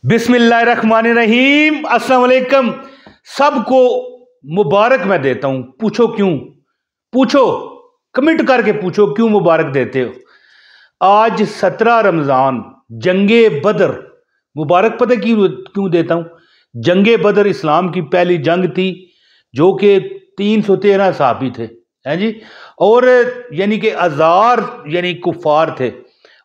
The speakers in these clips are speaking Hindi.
बिस्मिल्लाहिर्रहमानिर्रहीम। अस्सलाम वालेकुम। सबको मुबारक मैं देता हूं। पूछो क्यों? पूछो, कमेंट करके पूछो क्यों मुबारक देते हो। आज 17 रमज़ान जंगे बदर मुबारक पता क्यों क्यों देता हूं? जंगे बदर इस्लाम की पहली जंग थी जो कि 313 सहाबी थे, हैं जी, और यानी कि हजार यानी कुफार थे,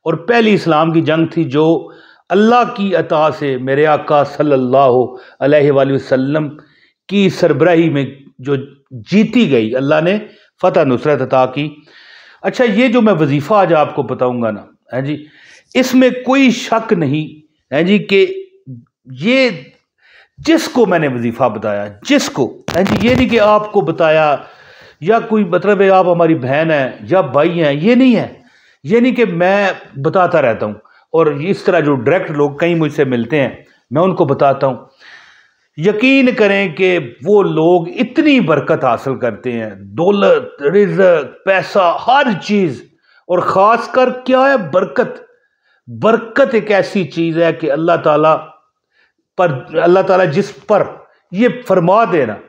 और पहली इस्लाम की जंग थी जो अल्लाह की अता से मेरे आका सल्लल्लाहु अलैहि वसल्लम की सरबराही में जो जीती गई, अल्लाह ने फतह नुसरत अता की। अच्छा, ये जो मैं वजीफ़ा आज आपको बताऊंगा ना, है जी, इसमें कोई शक नहीं है जी कि ये जिसको मैंने वजीफ़ा बताया, जिसको, है जी, ये नहीं कि आपको बताया या कोई मतलब है आप हमारी बहन है या भाई हैं, ये नहीं है। ये नहीं कि मैं बताता रहता हूँ और इस तरह जो डायरेक्ट लोग कहीं मुझसे मिलते हैं मैं उनको बताता हूँ। यकीन करें कि वो लोग इतनी बरकत हासिल करते हैं, दौलत, रिज़्क, पैसा, हर चीज़, और ख़ासकर क्या है बरकत। बरकत एक ऐसी चीज़ है कि अल्लाह ताला जिस पर ये फरमा देना,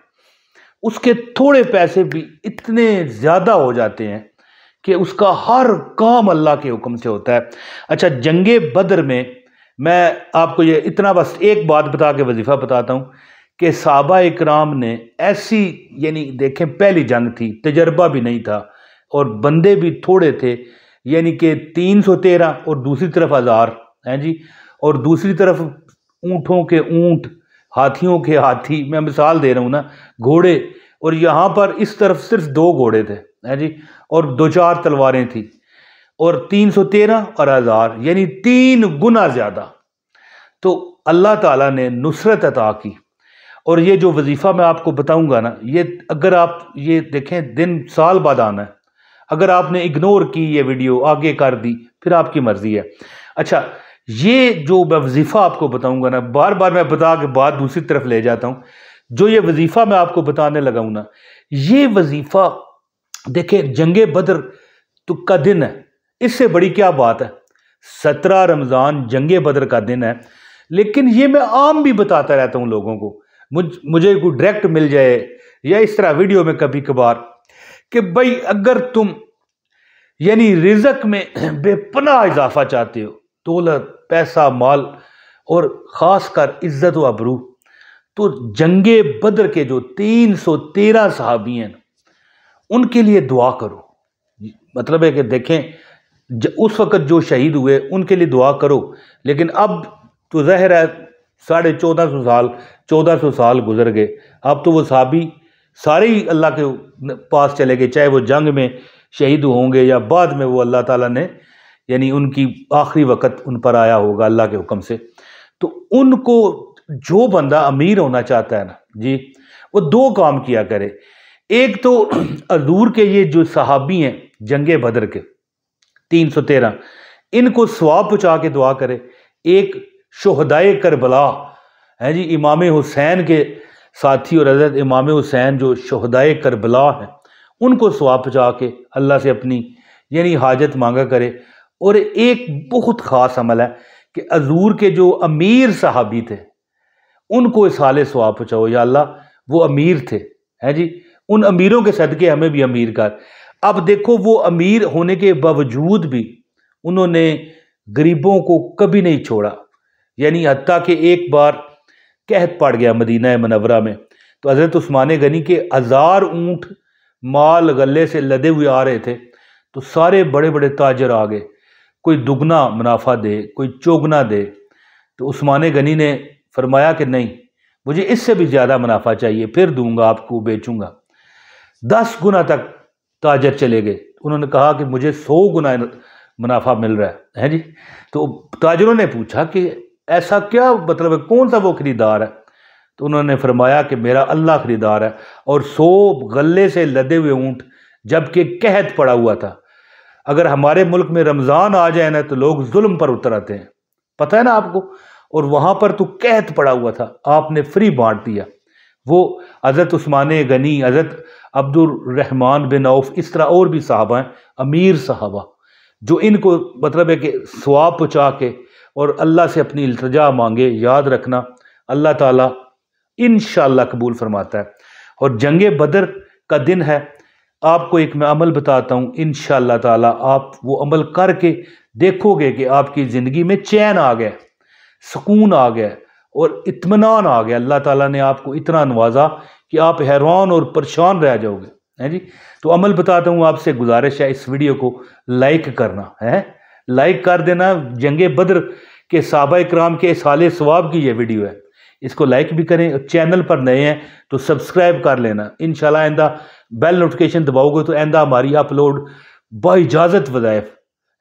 उसके थोड़े पैसे भी इतने ज़्यादा हो जाते हैं कि उसका हर काम अल्लाह के हुक्म से होता है। अच्छा, जंगे बदर में मैं आपको ये इतना बस एक बात बता के वजीफ़ा बताता हूँ कि सहाबा इकराम ने ऐसी, यानी देखें पहली जंग थी, तजर्बा भी नहीं था और बंदे भी थोड़े थे, यानी कि 313 और दूसरी तरफ 1000 हैं जी, और दूसरी तरफ ऊँटों के ऊँट, हाथियों के हाथी, मैं मिसाल दे रहा हूँ ना, घोड़े, और यहाँ पर इस तरफ सिर्फ 2 घोड़े थे, हैं जी, और 2-4 तलवारें थी, और 313 और 1000 यानी 3 गुना ज़्यादा। तो अल्लाह ताला ने नुसरत अता की। और ये जो वजीफ़ा मैं आपको बताऊंगा ना, ये अगर आप ये देखें दिन साल बाद आना है, अगर आपने इग्नोर की ये वीडियो आगे कर दी फिर आपकी मर्जी है। अच्छा, ये जो मैं वजीफ़ा आपको बताऊंगा ना, बार बार मैं बता के बात दूसरी तरफ ले जाता हूँ। जो ये वजीफ़ा मैं आपको बताने लगा हूं ना, ये वजीफ़ा देखें जंगे बदर तो का दिन है, इससे बड़ी क्या बात है। 17 रमज़ान जंगे बदर का दिन है, लेकिन ये मैं आम भी बताता रहता हूँ लोगों को। मुझे कोई डायरेक्ट मिल जाए या इस तरह वीडियो में कभी कभार कि भाई अगर तुम यानी रिज़्क में बेपनाह इजाफा चाहते हो, दौलत, पैसा, माल और ख़ासकर इज्जत व अबरू, तो जंगे बदर के जो 313 सहाबी हैं उनके लिए दुआ करो। मतलब है कि देखें उस वक़्त जो शहीद हुए उनके लिए दुआ करो, लेकिन अब तो ज़ाहिर है 1450 साल गुजर गए। अब तो वो सहाबी सारे ही अल्लाह के पास चले गए, चाहे वो जंग में शहीद होंगे या बाद में वो अल्लाह ताला ने यानी उनकी आखिरी वक़्त उन पर आया होगा अल्लाह के हुक्म से। तो उनको जो बंदा अमीर होना चाहता है ना जी, वो 2 काम किया करे। एक तो हजूर के ये जो सहाबी हैं जंगे बदर के 313, इनको सवाब पहुँचा के दुआ करे। एक शुहदाए करबला है जी, इमाम हुसैन के साथी और हज़रत इमाम हुसैन जो शुहदाए करबला हैं, उनको सवाब पहुँचा के अल्लाह से अपनी यानी हाजत मांगा करे। और एक बहुत ख़ास अमल है कि हजूर के जो अमीर सहाबी थे उनको इस हाल सवाब पहुँचाओ, या अल्लाह वो अमीर थे, हैं जी, उन अमीरों के सदक़े हमें भी अमीर कर। अब देखो, वो अमीर होने के बावजूद भी उन्होंने गरीबों को कभी नहीं छोड़ा, यानी हत्ता कि एक बार कहत पड़ गया मदीना मनव्वरा में, तो हज़रत उस्मान गनी के 1000 ऊँट माल गले से लदे हुए आ रहे थे, तो सारे बड़े बड़े ताजर आ गए, कोई दुगना मुनाफा दे, कोई चौगुना दे। तो उस्मान गनी ने फरमाया कि नहीं, मुझे इससे भी ज़्यादा मुनाफा चाहिए, फिर दूंगा आपको, बेचूंगा। 10 गुना तक ताजर चले गए। उन्होंने कहा कि मुझे 100 गुना मुनाफा मिल रहा है जी। तो ताजरों ने पूछा कि ऐसा क्या मतलब है, कौन सा वो खरीदार है? तो उन्होंने फरमाया कि मेरा अल्लाह खरीदार है, और 100 गले से लदे हुए ऊँट, जबकि कहत पड़ा हुआ था। अगर हमारे मुल्क में रमज़ान आ जाए ना तो लोग जुल्म पर उतर आते हैं, पता है ना आपको, और वहाँ पर तो कहत पड़ा हुआ था, आपने फ्री बांट दिया। वो हज़रत उस्मान गनी, हज़रत अब्दुल रहमान बिन औफ, इस तरह और भी साहबा हैं, अमीर साहबा, जो इनको मतलब है कि सवाब पहुँचा के और अल्लाह से अपनी इल्तिजा मांगे। याद रखना अल्लाह ताला इंशाअल्लाह कबूल फरमाता है। और जंगे बदर का दिन है, आपको एक मैं अमल बताता हूँ, इंशाअल्लाह ताला आप वो अमल करके देखोगे कि आपकी ज़िंदगी में चैन आ गया, सुकून आ गया और इत्मीनान आ गया। अल्लाह ताला ने आपको इतना नवाजा कि आप हैरान और परेशान रह जाओगे, हैं जी। तो अमल बताता हूँ, आपसे गुजारिश है इस वीडियो को लाइक करना है, लाइक कर देना। जंगे बदर के सहाबा इकराम के साले सवाब की ये वीडियो है, इसको लाइक भी करें। और चैनल पर नए हैं तो सब्सक्राइब कर लेना। इंशाल्लाह आइंदा बेल नोटिफिकेशन दबाओगे तो आइंदा हमारी अपलोड बाइजाज़त वज़ाइफ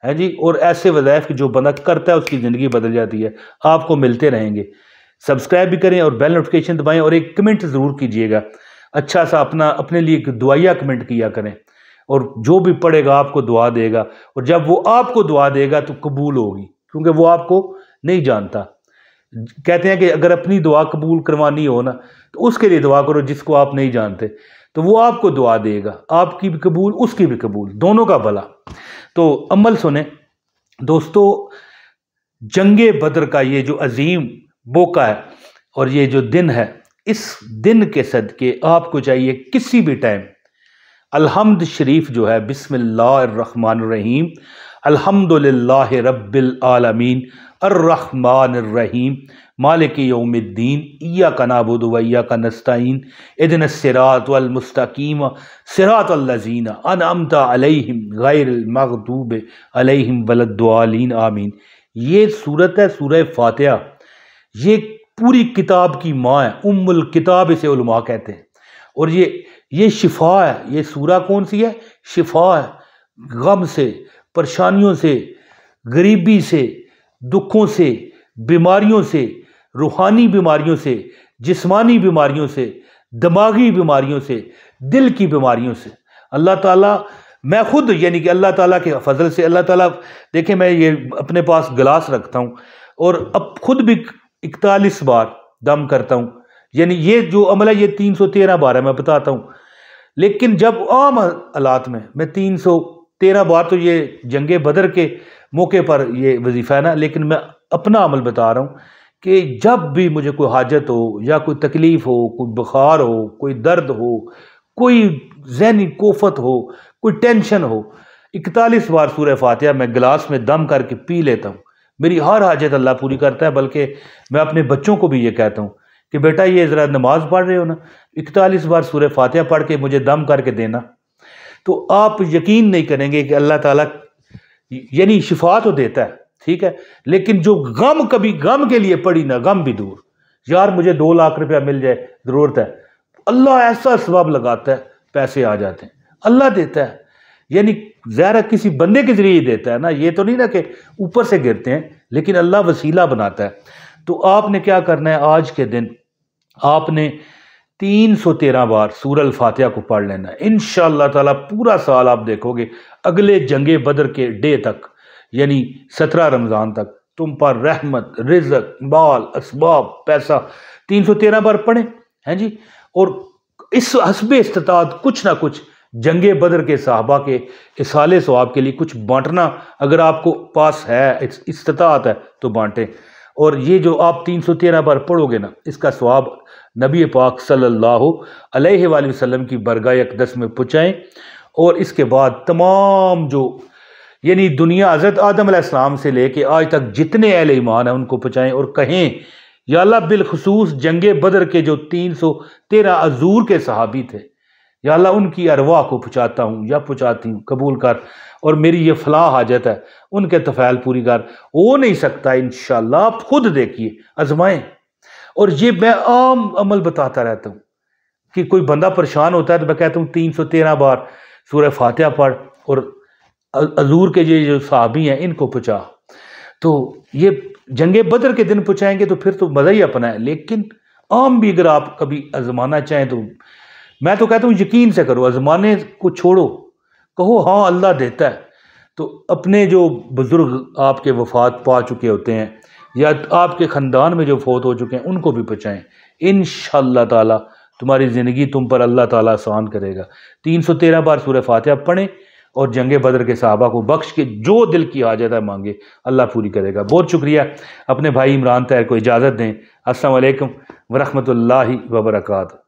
है जी, और ऐसे वज़ाइफ जो बंदा करता है उसकी ज़िंदगी बदल जाती है, आपको मिलते रहेंगे। सब्सक्राइब भी करें और बेल नोटिफिकेशन दबाएं और एक कमेंट ज़रूर कीजिएगा, अच्छा सा अपने लिए एक दुआया कमेंट किया करें। और जो भी पढ़ेगा आपको दुआ देगा, और जब वो आपको दुआ देगा तो कबूल होगी, क्योंकि वो आपको नहीं जानता। कहते हैं कि अगर अपनी दुआ कबूल करवानी हो ना तो उसके लिए दुआ करो जिसको आप नहीं जानते, तो वो आपको दुआ देगा, आपकी भी कबूल उसकी भी कबूल, दोनों का भला। तो अमल सुने दोस्तों, जंगे बदर का ये जो अजीम मौका है और ये जो दिन है, इस दिन के सदके आपको चाहिए किसी भी टाइम अल्हम्द शरीफ जो है, बिस्मिल्लाहिर्रहमानिर्रहीम, अल्हम्दुलिल्लाहि रब्बिल आलमीन अर्रहमानिर्रहीम मालिक यौमिद्दीन इय्याका नअबुदु व इय्याका नस्तईन इहदिनस सिरातल मुस्तकीम सिरातल लज़ीना अनअमता अलैहिम गैरिल मग़दूबि अलैहिम वलद्दालीन आमीन। ये सूरत है सूरह फातिहा, ये पूरी किताब की माँ है, उम्मुल किताब इसे उलमा कहते हैं। और ये शिफा है, ये सूरा कौन सी है? शिफा है, गम से, परेशानियों से, गरीबी से, दुखों से, बीमारियों से, रूहानी बीमारियों से, जिस्मानी बीमारियों से, दिमागी बीमारियों से, दिल की बीमारियों से। अल्लाह ताला, मैं खुद यानी कि अल्लाह ताला के फजल से, अल्लाह ताला देखें, मैं ये अपने पास गिलास रखता हूँ और अब खुद भी 41 बार दम करता हूँ, यानी ये जो अमल है ये 313 बार है, मैं बताता हूँ। लेकिन जब आम हालात में मैं 313 बार, तो ये जंगे बदर के मौके पर ये वजीफ़ा है ना, लेकिन मैं अपना अमल बता रहा हूँ कि जब भी मुझे कोई हाजत हो या कोई तकलीफ़ हो, कोई बुखार हो, कोई दर्द हो, कोई ज़हनी कोफत हो, कोई टेंशन हो, 41 बार सूरह फातिहा मैं गिलास में दम करके पी लेता हूँ। मेरी हर हाजत अल्लाह पूरी करता है। बल्कि मैं अपने बच्चों को भी ये कहता हूँ कि बेटा ये ज़रा नमाज पढ़ रहे हो ना, 41 बार सूरह फातिहा पढ़ के मुझे दम करके देना। तो आप यकीन नहीं करेंगे कि अल्लाह ताला यानी शिफा तो देता है, ठीक है, लेकिन जो गम, कभी गम के लिए पड़ी ना, गम भी दूर, यार मुझे 2 लाख रुपया मिल जाए, ज़रूरत है, अल्लाह ऐसा सबब लगाता है, पैसे आ जाते हैं, अल्लाह देता है। यानी ज़ाहिर किसी बंदे के जरिए ही देता है ना, ये तो नहीं ना कि ऊपर से गिरते हैं, लेकिन अल्लाह वसीला बनाता है। तो आपने क्या करना है, आज के दिन आपने 313 बार सूरह फातिहा को पढ़ लेना है। इंशाअल्लाह ताला पूरा साल आप देखोगे अगले जंगे बदर के डे तक, यानी 17 रमज़ान तक, तुम पर रहमत, रिज़्क़, बाल, असबाब, पैसा 313 बार पढ़ें, हैं जी। और इस हस्बे इस्तिताअत कुछ ना कुछ जंगे बदर के साहबा के इसाले सवाब के लिए कुछ बांटना, अगर आपको पास है, इस्तिताअत है तो बांटें। और ये जो आप 313 बार पढ़ोगे ना, इसका सवाब नबी पाक सल्लल्लाहु अलैहि वसल्लम की बरगाह अक़दस में पहुँचाएँ। और इसके बाद तमाम जो यानी दुनिया हज़रत आदम अलैहिस्सलाम से लेके आज तक जितने अहले ईमान हैं उनको पहुँचाएँ और कहें, या अल्लाह बिलखुसूस जंगे बदर के जो 313 अजूर के सहाबी थे, या अल्लाह उनकी अरवाह को पहुँचाता हूँ या पहुँचाती हूँ, कबूल कर। और मेरी ये फलाह हाजत है, उनके तफ़ैल पूरी कर। हो नहीं सकता इंशाअल्लाह, आप खुद देखिए, आजमाएं। और ये मैं आम अमल बताता रहता हूँ कि कोई बंदा परेशान होता है तो मैं कहता हूँ 313 बार सूरह फातिहा पढ़ और हजूर के ये जो सहाबी हैं इनको पहुँचा। तो ये जंगे बदर के दिन पहुँचाएंगे तो फिर तो मज़ा ही अपना है। लेकिन आम भी अगर आप कभी आजमाना चाहें तो मैं तो कहता हूँ यकीन से करो, आजमाने को छोड़ो, कहो हाँ अल्लाह देता है। तो अपने जो बुज़ुर्ग आपके वफ़ात पा चुके होते हैं या आपके ख़ानदान में जो फौत हो चुके हैं उनको भी पहुँचाएँ। इंशाअल्लाह ताला तुम्हारी ज़िंदगी तुम पर अल्लाह ताला आसान करेगा। 313 बार सूरह फातिहा पढ़ें और जंग बदर के सहाबा को बख्श के जो दिल की हाजत है मांगे, अल्लाह पूरी करेगा। बहुत शुक्रिया। अपने भाई इमरान तैर को इजाज़त दें। अस्सलाम वालेकुम वरहमतुल्लाहि वबरकातुहू।